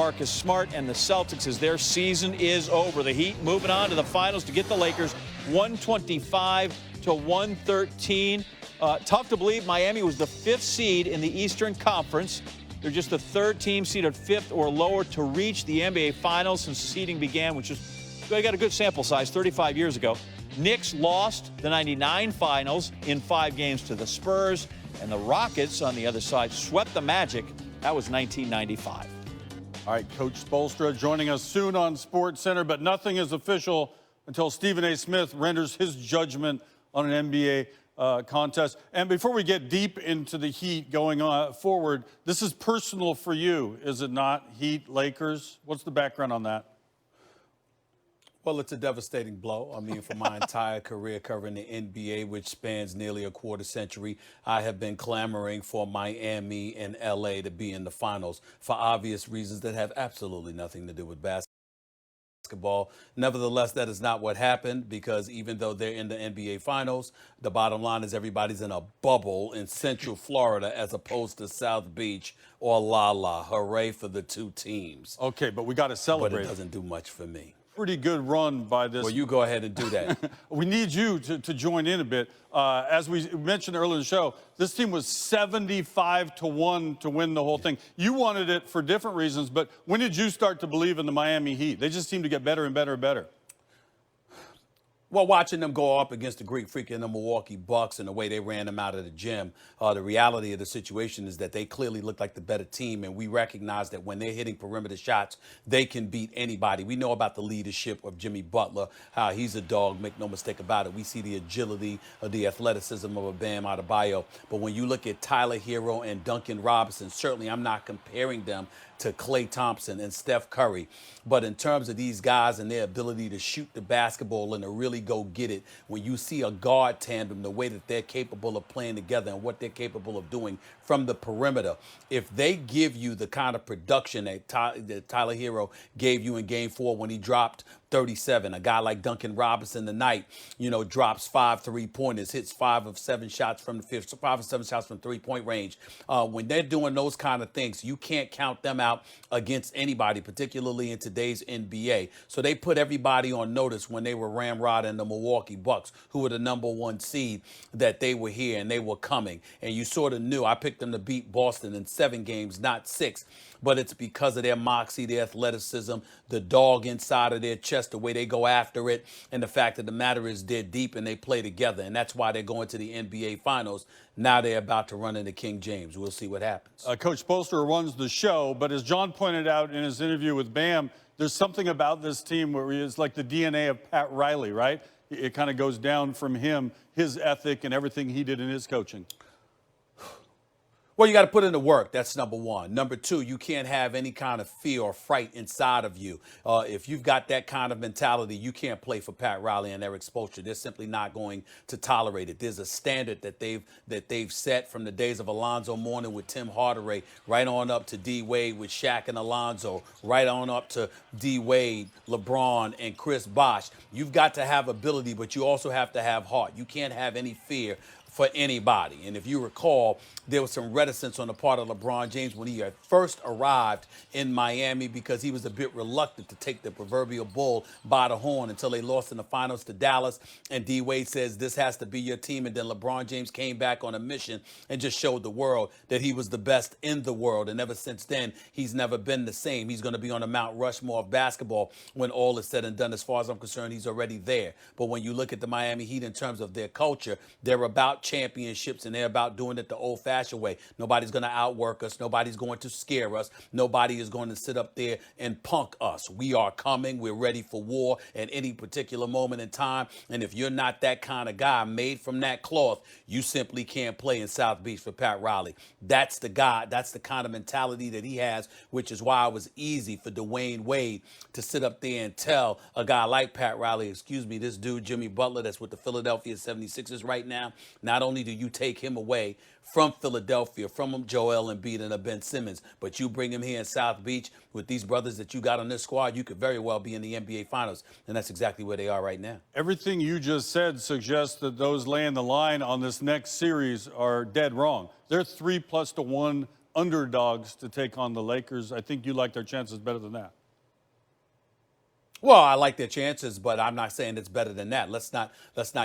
Marcus Smart and the Celtics as their season is over. The Heat moving on to the finals to get the Lakers 125-113. Tough to believe Miami was the 5th seed in the Eastern Conference. They're just the 3rd team seeded 5th or lower to reach the NBA Finals since seeding began, which is, they got a good sample size, 35 years ago. Knicks lost the 99 Finals in 5 games to the Spurs, and the Rockets, on the other side, swept the Magic. That was 1995. All right, Coach Spoelstra joining us soon on SportsCenter, but nothing is official until Stephen A. Smith renders his judgment on an NBA contest. And before we get deep into the Heat going forward, this is personal for you, is it not? Heat, Lakers. What's the background on that? Well, it's a devastating blow. I mean, for my entire career covering the NBA, which spans nearly a quarter century, I have been clamoring for Miami and LA to be in the finals for obvious reasons that have absolutely nothing to do with basketball. Nevertheless, that is not what happened, because even though they're in the NBA Finals, the bottom line is everybody's in a bubble in Central Florida as opposed to South Beach or La. Hooray for the two teams. Okay, but we got to celebrate. But it doesn't do much for me. Pretty good run by this. Well, you go ahead and do that. We need you to join in a bit. As we mentioned earlier in the show, this team was 75-1 to win the whole thing. You wanted it for different reasons, but when did you start to believe in the Miami Heat? They just seem to get better and better and better. Well, watching them go up against the Greek Freak and the Milwaukee Bucks and the way they ran them out of the gym, the reality of the situation is that they clearly look like the better team, and we recognize that when they're hitting perimeter shots, they can beat anybody. We know about the leadership of Jimmy Butler, how he's a dog, make no mistake about it. We see the agility of the athleticism of a Bam Adebayo. But when you look at Tyler Hero and Duncan Robinson, certainly I'm not comparing them to Klay Thompson and Steph Curry. But in terms of these guys and their ability to shoot the basketball and to really go get it, when you see a guard tandem, the way that they're capable of playing together and what they're capable of doing from the perimeter, if they give you the kind of production that Tyler Hero gave you in Game 4 when he dropped 37, a guy like Duncan Robinson tonight, drops 5 3-pointers, hits 5 of 7 shots from the 5 of 7 shots from 3-point range. When they're doing those kind of things, you can't count them out against anybody, particularly in today's NBA. So they put everybody on notice when they were ramrodding the Milwaukee Bucks, who were the #1 seed, that they were here and they were coming. And you sort of knew. I picked them to beat Boston in 7 games, not 6. But it's because of their moxie, their athleticism, the dog inside of their chest, the way they go after it, and the fact that the matter is they're deep and they play together. And that's why they're going to the NBA Finals. Now they're about to run into King James. We'll see what happens. Coach Spoelstra runs the show, but as John pointed out in his interview with Bam, there's something about this team where it's like the DNA of Pat Riley, right? It kind of goes down from him, his ethic and everything he did in his coaching. Well, you got to put in the work. That's number one. Number two, you can't have any kind of fear or fright inside of you. If you've got that kind of mentality, you can't play for Pat Riley and Eric Spoelstra. They're simply not going to tolerate it. There's a standard that they've set from the days of Alonzo Mourning with Tim Hardaway, right on up to D Wade with Shaq and Alonzo, right on up to D Wade, LeBron, and Chris Bosh. You've got to have ability, but you also have to have heart. You can't have any fear for anybody. And if you recall, there was some reticence on the part of LeBron James when he had first arrived in Miami, because he was a bit reluctant to take the proverbial bull by the horn until they lost in the finals to Dallas. And D Wade says, this has to be your team. And then LeBron James came back on a mission and just showed the world that he was the best in the world. And ever since then, he's never been the same. He's going to be on the Mount Rushmore of basketball when all is said and done. As far as I'm concerned, he's already there. But when you look at the Miami Heat in terms of their culture, they're about championships and they're about doing it the old-fashioned way. Nobody's going to outwork us. Nobody's going to scare us. Nobody is going to sit up there and punk us. We are coming. We're ready for war at any particular moment in time. And if you're not that kind of guy made from that cloth, you simply can't play in South Beach for Pat Riley. That's the guy. That's the kind of mentality that he has, which is why it was easy for Dwayne Wade to sit up there and tell a guy like Pat Riley, excuse me, this dude, Jimmy Butler, that's with the Philadelphia 76ers right now, not only do you take him away from Philadelphia, from Joel Embiid and Ben Simmons, but you bring him here in South Beach with these brothers that you got on this squad, you could very well be in the NBA Finals, and that's exactly where they are right now. Everything you just said suggests that those laying the line on this next series are dead wrong. They're 3+ to 1 underdogs to take on the Lakers. I think you like their chances better than that. Well, I like their chances, but I'm not saying it's better than that. Let's not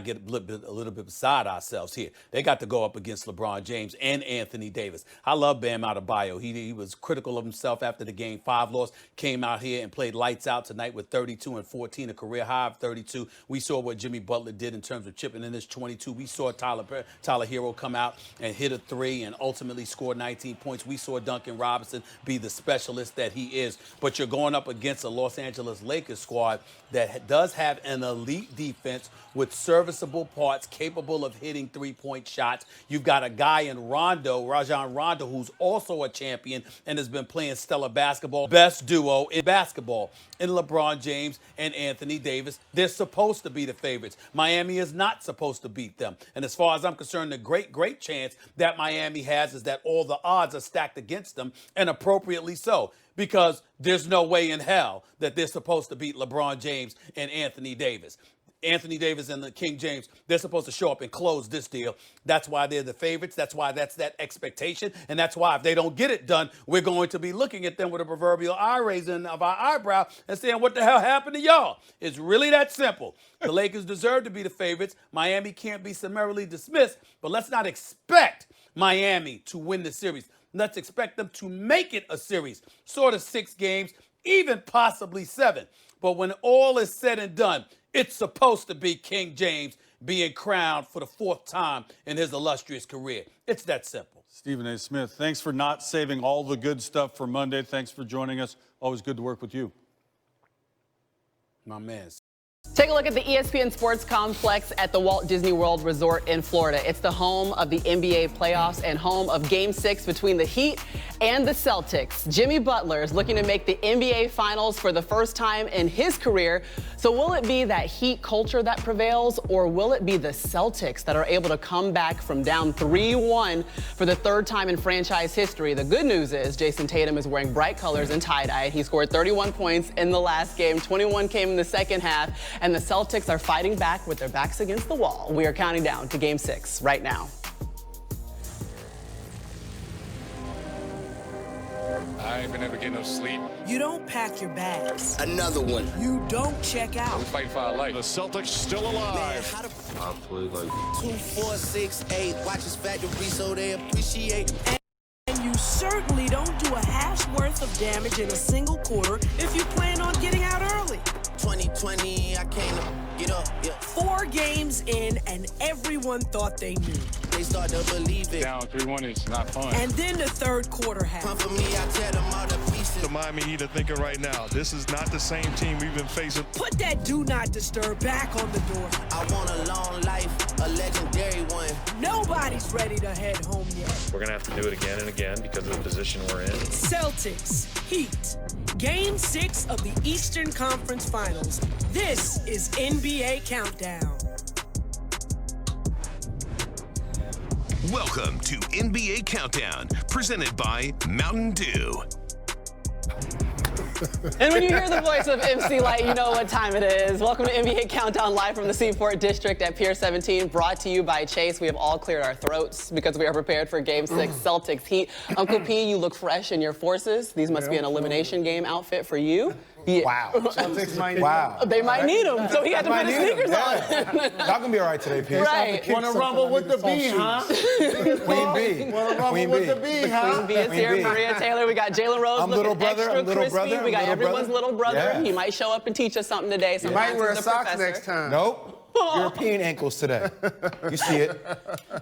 get a little bit beside ourselves here. They got to go up against LeBron James and Anthony Davis. I love Bam Adebayo. He was critical of himself after the Game 5 loss. Came out here and played lights out tonight with 32 and 14, a career high of 32. We saw what Jimmy Butler did in terms of chipping in his 22. We saw Tyler Hero come out and hit a 3 and ultimately score 19 points. We saw Duncan Robinson be the specialist that he is. But you're going up against a Los Angeles Lakers squad that does have an elite defense with serviceable parts capable of hitting three-point shots. You've got a guy in Rajon Rondo, who's also a champion and has been playing stellar basketball. Best duo in basketball in LeBron James and Anthony Davis. They're supposed to be the favorites. Miami is not supposed to beat them. And as far as I'm concerned, the great chance that Miami has is that all the odds are stacked against them, and appropriately so, because there's no way in hell that they're supposed to beat LeBron James and Anthony Davis. Anthony Davis and the King James, they're supposed to show up and close this deal. That's why they're the favorites. That's why that's that expectation. And that's why if they don't get it done, we're going to be looking at them with a proverbial eye raising of our eyebrow and saying, what the hell happened to y'all? It's really that simple. The Lakers deserve to be the favorites. Miami can't be summarily dismissed, but let's not expect Miami to win the series. Let's expect them to make it a series, sort of 6 games, even possibly 7. But when all is said and done, it's supposed to be King James being crowned for the 4th time in his illustrious career. It's that simple. Stephen A. Smith, thanks for not saving all the good stuff for Monday. Thanks for joining us. Always good to work with you. My man. Take a look at the ESPN Sports Complex at the Walt Disney World Resort in Florida. It's the home of the NBA playoffs and home of Game 6 between the Heat and the Celtics. Jimmy Butler is looking to make the NBA Finals for the first time in his career. So will it be that Heat culture that prevails, or will it be the Celtics that are able to come back from down 3-1 for the 3rd time in franchise history? The good news is Jason Tatum is wearing bright colors and tie-dye. He scored 31 points in the last game. 21 came in the second half. And the Celtics are fighting back with their backs against the wall. We are counting down to Game 6 right now. I ain't been able to get no sleep. You don't pack your bags. Another one. You don't check out. We fight for our life. The Celtics still alive. I play like 2, 4, 6, 8. Watch his factory so they appreciate. And you certainly don't do a half's worth of damage in a single quarter if you plan on getting out early. 2020, I came to get up, yeah. 4 games in, and everyone thought they knew. They start to believe it. Down 3-1 is not fun. And then the 3rd quarter Come happened. for me, I tear them all to pieces. The Miami Heat are thinking right now, this is not the same team we've been facing. Put that do not disturb back on the door. I want a long life, a legendary one. Nobody's ready to head home yet. We're going to have to do it again and again because of the position we're in. Celtics, Heat, Game 6 of the Eastern Conference Finals. This is NBA Countdown. Welcome to NBA Countdown, presented by Mountain Dew. And when you hear the voice of MC Light, you know what time it is. Welcome to NBA Countdown, live from the Seaport District at Pier 17, brought to you by Chase. We have all cleared our throats because we are prepared for Game 6, Celtics Heat. Uncle P, you look fresh in your forces. These must be an elimination game outfit for you. Yeah. Wow. Celtics might need They might need them, so he had to put his sneakers on. Y'all gonna be all right today, Pierce. Right. Want to rumble with the B, huh? Queen B. Want to rumble with the B, huh? Queen B is here. Queen B. Maria Taylor. We got Jalen Rose I'm looking little brother, extra I'm little crispy. brother, We got I'm little everyone's brother. little brother. Yeah. He might show up and teach us something today. You might Sometimes wear he's a socks professor. next time. Nope. European ankles today. You see it.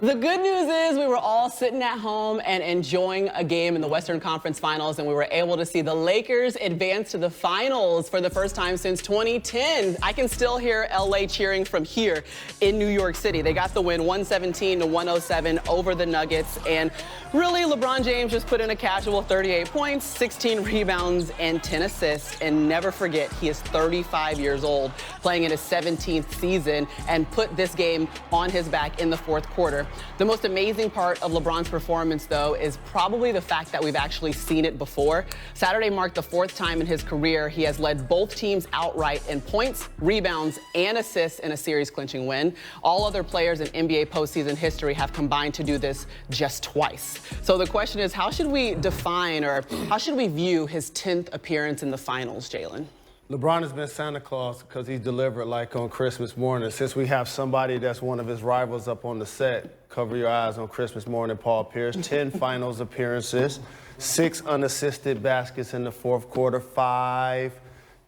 The good news is we were all sitting at home and enjoying a game in the Western Conference Finals, and we were able to see the Lakers advance to the finals for the first time since 2010. I can still hear LA cheering from here in New York City. They got the win 117-107 over the Nuggets, and really LeBron James just put in a casual 38 points, 16 rebounds, and 10 assists. And never forget, he is 35 years old, playing in his 17th season. in and put this game on his back in the fourth quarter. The most amazing part of LeBron's performance, though, is probably the fact that we've actually seen it before. Saturday marked the fourth time in his career he has led both teams outright in points, rebounds, and assists in a series-clinching win. All other players in NBA postseason history have combined to do this just twice. So the question is, how should we define or how should we view his 10th appearance in the finals, Jalen? LeBron has been Santa Claus because he's delivered like on Christmas morning. Since we have somebody that's one of his rivals up on the set, cover your eyes on Christmas morning, Paul Pierce, 10 finals appearances, 6 unassisted baskets in the fourth quarter, 5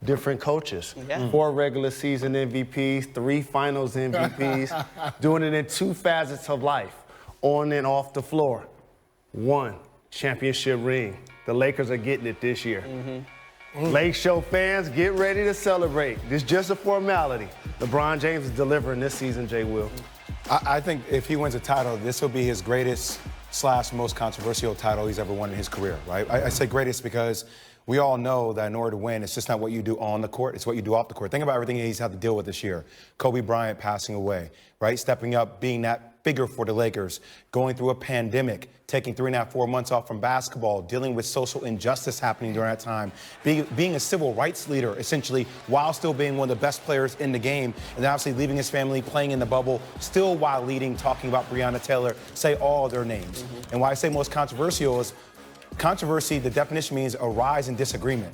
different coaches, 4 regular season MVPs, 3 finals MVPs, doing it in 2 facets of life, on and off the floor. 1 championship ring. The Lakers are getting it this year. Lake Show fans, get ready to celebrate. This is just a formality. LeBron James is delivering this season, Jay Will. I think if he wins a title, this will be his greatest / most controversial title he's ever won in his career, right? I say greatest because we all know that in order to win, it's just not what you do on the court, it's what you do off the court. Think about everything he's had to deal with this year. Kobe Bryant passing away, right? Stepping up, being that figure for the Lakers, going through a pandemic, taking 3.5, 4 months off from basketball, dealing with social injustice happening during that time, being a civil rights leader, essentially, while still being one of the best players in the game, and obviously leaving his family, playing in the bubble, still while leading, talking about Breonna Taylor, say all their names. And why I say most controversial is controversy, the definition means a rise in disagreement.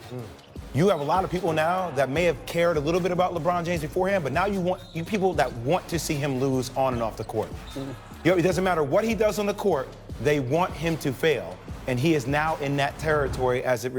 You have a lot of people now that may have cared a little bit about LeBron James beforehand, but now you people that want to see him lose on and off the court. You know, it doesn't matter what he does on the court, they want him to fail. And he is now in that territory as it